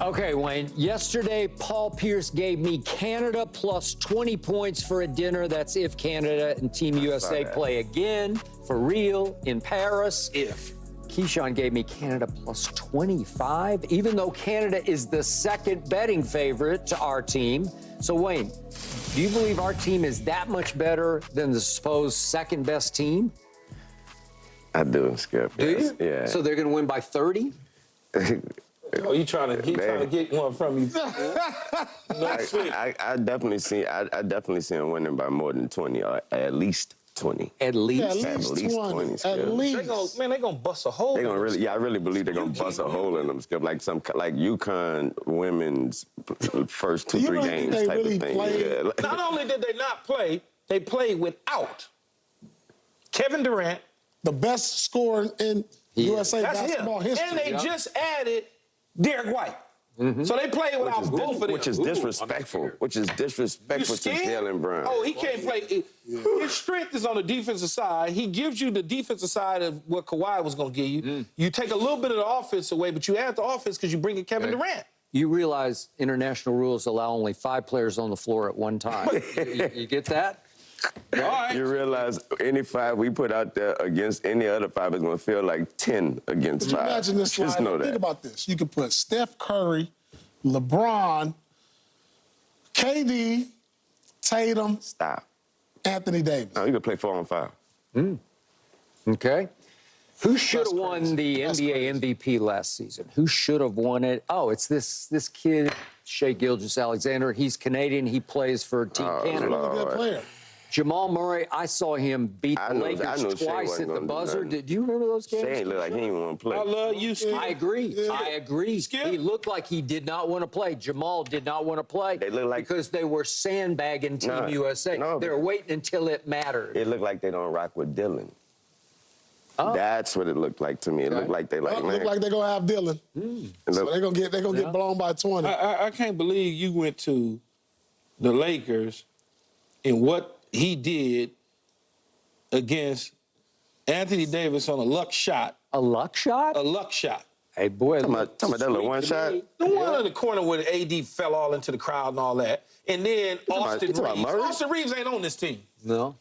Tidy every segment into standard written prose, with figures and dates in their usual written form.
Okay, Wayne. Yesterday, Paul Pierce gave me Canada plus 20 points for a dinner. That's if Canada and Team USA play again, for real, in Paris. If. Keyshawn gave me Canada plus 25, even though Canada is the second betting favorite to our team. So, Wayne, do you believe our team is that much better than the supposed second best team? I do, Skip. Do you? Yeah. So they're going to win by 30? Oh, you trying to get one from you? I definitely see him winning by more than 20, or at least 20. At least? Yeah, at least 20. At least. They gonna bust a hole. They're gonna really, I really believe they're gonna bust a hole in them, Skip. Like UConn women's first 2-3 games they type really of thing. played? Yeah. Not only did they not play, they played without Kevin Durant. The best scorer in USA basketball history. And they just added Derek White. So they played without both of them. Which is disrespectful. Which is disrespectful to Jalen Brown. Oh, he can't play. His strength is on the defensive side. He gives you the defensive side of what Kawhi was going to give you. You take a little bit of the offense away, but you add the offense because you bring in Kevin Durant. You realize international rules allow only 5 players on the floor at one time. you get that? All right. You realize any 5 we put out there against any other 5 is going to feel like 10 against 5. Imagine this. Just know that. Think about this. You could put Steph Curry, LeBron, KD, Tatum, Stop. Anthony Davis. No, you could play 4 on 5. Okay. Who should have That's won crazy. the That's NBA MVP last season? Who should have won it? Oh, it's this kid, Shai Gilgeous-Alexander. He's Canadian. He plays for Team Canada. Really good player. Jamal Murray, I saw him beat the Lakers Shai twice wasn't at the gonna do buzzer. nothing. Do you remember those games? Shai ain't look like he didn't want to play. I love you, Skip. I agree. Yeah. I agree. Skip. He looked like he did not want to play. Jamal did not want to play. They look like- because they were sandbagging Team USA. no. They were waiting until it mattered. It looked like they don't rock with Dylan. Oh. That's what it looked like to me. It looked like they like, man. Look like they're gonna have Dylan. So they're gonna get blown by 20. I can't believe you went to the Lakers and what he did against Anthony Davis on a luck shot. A luck shot? A luck shot. Hey, boy. Talking about that little one shot. The one in the corner where the AD fell all into the crowd and all that. And then Austin you talking about Reeves. Murray? Austin Reeves ain't on this team. No.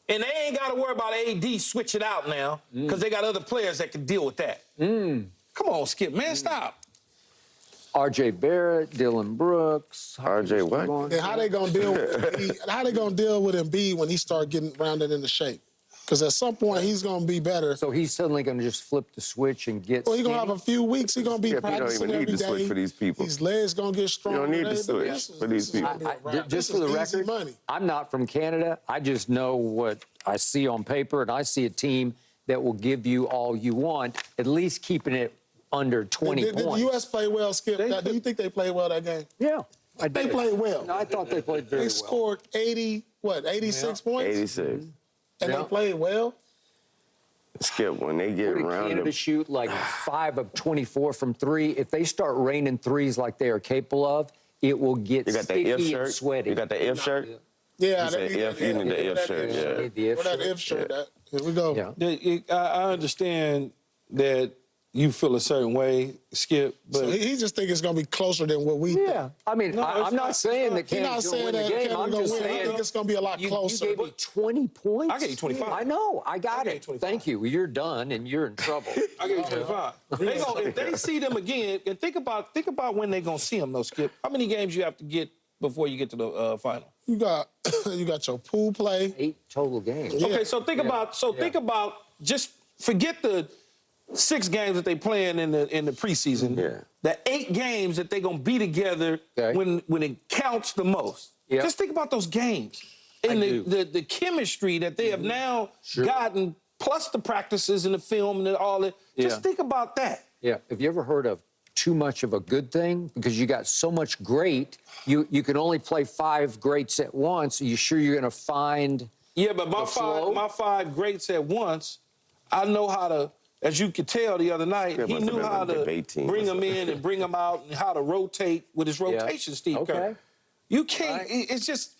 And they ain't got to worry about AD switching out now because they got other players that can deal with that. Come on, Skip, man, stop. R.J. Barrett, Dylan Brooks. R.J. what? And how they gonna deal with Embiid? How they gonna deal with Embiid when he start getting rounded into shape? Because at some point he's gonna be better. So he's suddenly going to just flip the switch and get Well, he's gonna skinny? have a few weeks. He's gonna be Skip, you don't practicing even need every to switch day. for these people. His legs gonna get stronger. don't need to Hey, switch this is- for these this is people. gonna be a wrap. Just This for the is easy record, money. I'm not from Canada. I just know what I see on paper, and I see a team that will give you all you want, at least keeping it under 20 Did the points. U.S. play well, Skip? Do you think they played well that game? Yeah, I They did. played well. No, I thought they played very They well. scored 86 points? 86. And Yeah. they played well? Skip, when they get Did around Canada them. shoot like 5 of 24 from 3? If they start raining threes like they are capable of, it will get You got that sticky if and shirt? sweaty. You got the if shirt? Yeah, You said if, you need the if shirt, yeah. Need the if Where that shirt. if shirt at? Here we go. Yeah. I understand that you feel a certain way, Skip, but So he just think it's gonna be closer than what we think. Yeah, I mean, No, I'm it's not not- saying that He's not Canada's going saying to win that the game. Canada I'm gonna just win. I saying think it's gonna be a lot closer. You gave me 20 points. I gave you 25. I know. I got I gave it. you 25. Thank you. You're done, and you're in trouble. I give you 25. If they see them again, and think about when they're gonna see them, though, Skip. How many games you have to get before you get to the final? You got your pool play. 8 total games. Yeah. Okay, so think about just forget the 6 games that they playing in the preseason. Yeah. The 8 games that they're gonna be together Okay. when it counts the most. Yeah. Just think about those games and I do. the chemistry that they have now gotten, plus the practices and the film and all that. Just Yeah. think about that. Yeah. Have you ever heard of too much of a good thing? Because you got so much great, you can only play 5 greats at once. Are you sure you're going to find Yeah, but the flow? my 5 greats at once, I know how to, as you could tell the other night, There he must have knew been how a to debate team bring or them in and bring them out and how to rotate with his rotation, Steve Okay. Kerr. You can't, Right. it's just,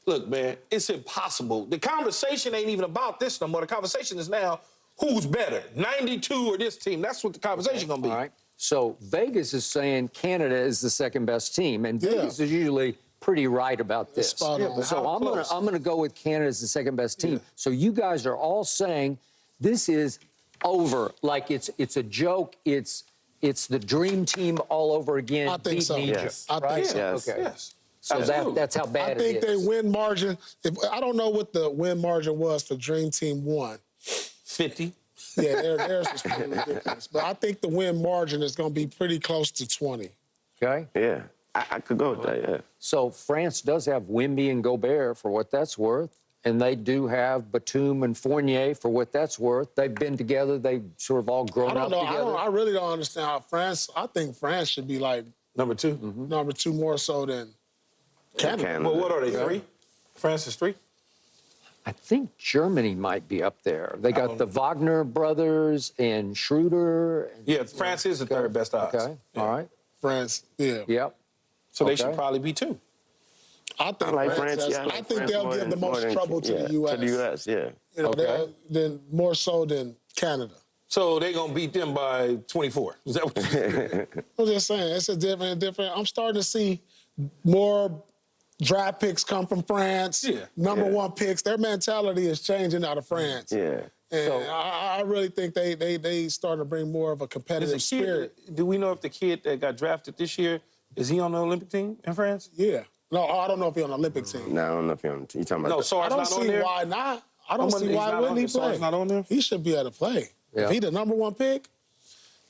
look, man, it's impossible. The conversation ain't even about this no more. The conversation is now, who's better, 92 or this team? That's what the conversation gonna be. All right. So Vegas is saying Canada is the second best team, and Vegas is usually pretty right about this. Spot on. So I'm gonna go with Canada as the second best team. So you guys are all saying this is over, like it's a joke. It's the dream team all over again. I think so. beating Egypt, Yes. I think so. Yes. Okay. Yes. So that's how I bad think it they is. win margin. I don't know what the win margin was for Dream Team 1. 50. Yeah, theirs was pretty ridiculous. But I think the win margin is going to be pretty close to 20. Okay. Yeah, I could go with that, yeah. So France does have Wemby and Gobert for what that's worth, and they do have Batum and Fournier for what that's worth. They've been together. They've sort of all grown I up don't know. together. I really don't understand how France. I think France should be like Number 2. number 2 more so than Canada. Canada. Well, what are they, 3? France is 3? I think Germany might be up there. They got the Wagner brothers and Schroeder. Yeah, France is the third best odds. Okay. Yeah. All right. France, yeah. Yep. So they Okay. should probably be 2. I think I like France, has- yeah. I like I think France they'll more give than- the more most than- trouble to yeah, the U.S. To the U.S., yeah. You know, Okay. then more so than Canada. So they're going to beat them by 24. Is that what you're saying? I'm just saying, it's a different. I'm starting to see more draft picks come from France. Yeah. Number Yeah. 1 picks. Their mentality is changing out of France. Yeah. And So- I really think they starting to bring more of a Is competitive the spirit. kid, do we know if the kid that got drafted this year, is he on the Olympic team in France? Yeah. No, I don't know if he's on the Olympic team. Now, I don't know if you're talking about No, that. Sarge I don't not on see there? why not. I don't He's see why not wouldn't on he there? Sarge play. not on there? He should be able to play. Yeah. If he the number 1 pick,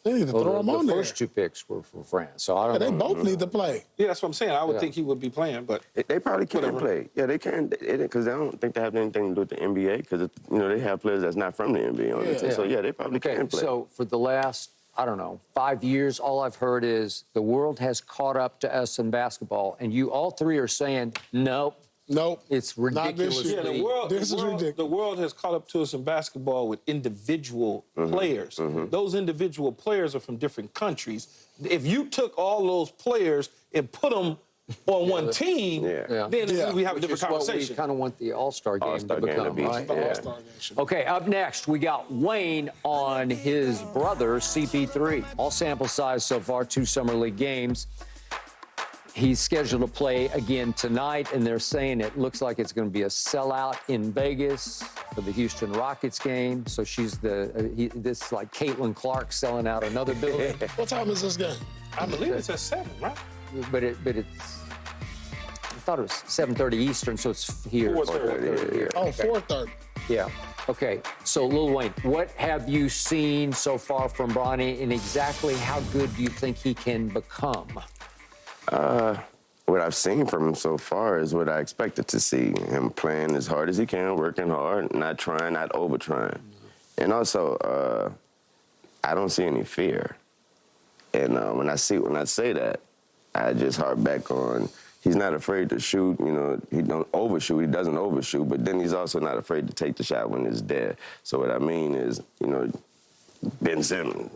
they need to throw him the on there. first 2 picks were from France, so I Yeah, don't they know. both need to play. Yeah, that's what I'm saying. I would Yeah. think he would be playing, but They probably can Whatever. play. Yeah, they can, because I don't think they have anything to do with the NBA, because, they have players that's not from the NBA on the team. Yeah. So, yeah, they probably Okay, can play. so for the last, I don't know, 5 years, all I've heard is the world has caught up to us in basketball, and you all 3 are saying, nope, Nope. it's Not this ridiculous. year. yeah, the world, This the is world, ridiculous. the world has caught up to us in basketball with individual players. Those individual players are from different countries. If you took all those players and put them on one team, Yeah. then Yeah. we have a Which different is what we conversation. kind of want the All-Star game All-Star to game to become, be, right? The yeah. All-Star game should be. Okay, up next, we got Wayne on his brother, CP3. All sample size so far, 2 Summer League games. He's scheduled to play again tonight, and they're saying it looks like it's going to be a sellout in Vegas for the Houston Rockets game. So she's this is like Caitlin Clark selling out another building, What time is this game? I believe it's at 7, right? but it's. I thought it was 7:30 Eastern, so it's here. 4:30. here. Oh, 4:30. Yeah. Okay. So, Lil Wayne, what have you seen so far from Bronny, and exactly how good do you think he can become? What I've seen from him so far is what I expected to see. Him playing as hard as he can, working hard, not trying, not over trying. And also, I don't see any fear. And when I say that, I just harp back on he's not afraid to shoot. He don't overshoot. He doesn't overshoot. But then he's also not afraid to take the shot when it's there. So what I mean is, Ben Simmons,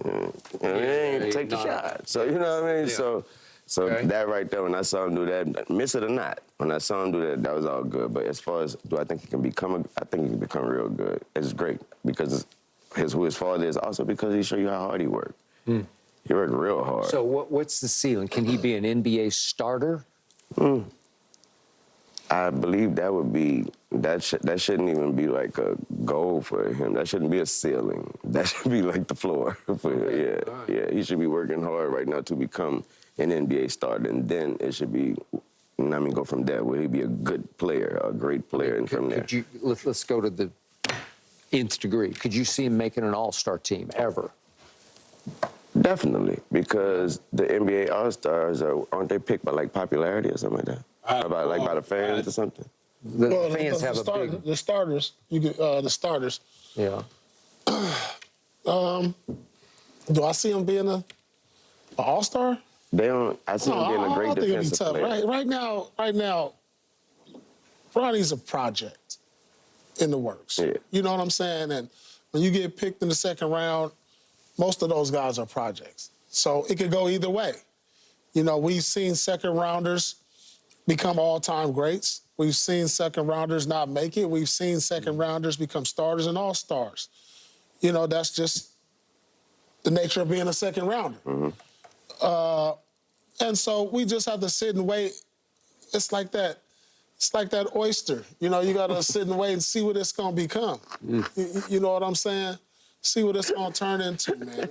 he ain't take the shot. So you know what I mean. Yeah. So Okay. that right there, when I saw him do that, miss it or not, when I saw him do that, that was all good. But as far as do I think he can become, I think he can become real good. It's great because who his father is, also because he show you how hard he worked. He worked real hard. So, what's the ceiling? Can he be an NBA starter? I believe that would be that shouldn't even be like a goal for him. That shouldn't be a ceiling. That should be like the floor for him. Yeah. He should be working hard right now to become an NBA starter, and then it should be. Go from there. Will he be a good player, a great player, and from there? Could you let's go to the nth degree. Could you see him making an All-Star team ever? Definitely, because the NBA All-Stars aren't they picked by like popularity or something like that? By the fans or something? The fans have a big. The starters. The starters. Yeah. Do I see him being an All-Star? They don't. I see him being a great I think it'd be defensive tough. player. Right now, Bronny's a project in the works. Yeah. You know what I'm saying? And when you get picked in the second round, most of those guys are projects. So it could go either way. We've seen second rounders become all-time greats. We've seen second rounders not make it. We've seen second rounders become starters and all-stars. That's just the nature of being a second rounder. And so we just have to sit and wait. It's like that. It's like that oyster. You know, you got to sit and wait and see what it's going to become. You know what I'm saying? See what it's going to turn into, man.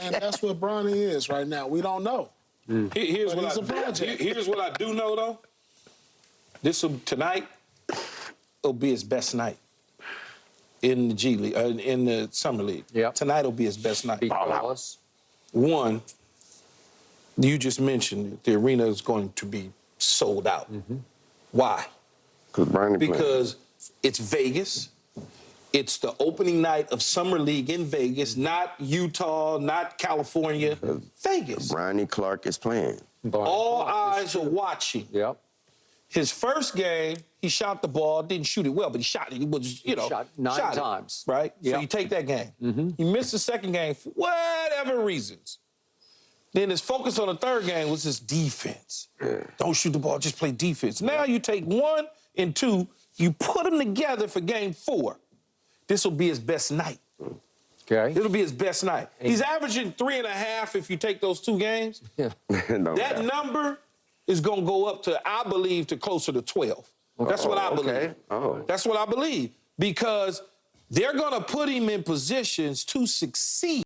And that's what Bronny is right now. We don't know. Here's But what he's a project. here's what I do know, though. Tonight will be his best night in the G League, in the Summer League. Yep. Tonight will be his best night. Because One, you just mentioned it, the arena is going to be sold out. Why? Because it's Vegas. It's the opening night of Summer League in Vegas, not Utah, not California. Vegas. Bronny Clark is playing. All eyes are watching. Yep. His first game, he shot the ball, didn't shoot it well, but he shot it. He was, you know, Shot nine it, times. right? So Yep. you take that game. He missed the second game for whatever reasons. Then his focus on the third game was his defense. Don't shoot the ball, just play defense. Now you take 1 and 2, you put them together for game 4. This will be his best night. Okay. It'll be his best night. He's averaging 3.5 if you take those 2 games. Yeah. That number is going to go up to, I believe, to closer to 12. That's what I believe. That's what I believe. Because they're going to put him in positions to succeed.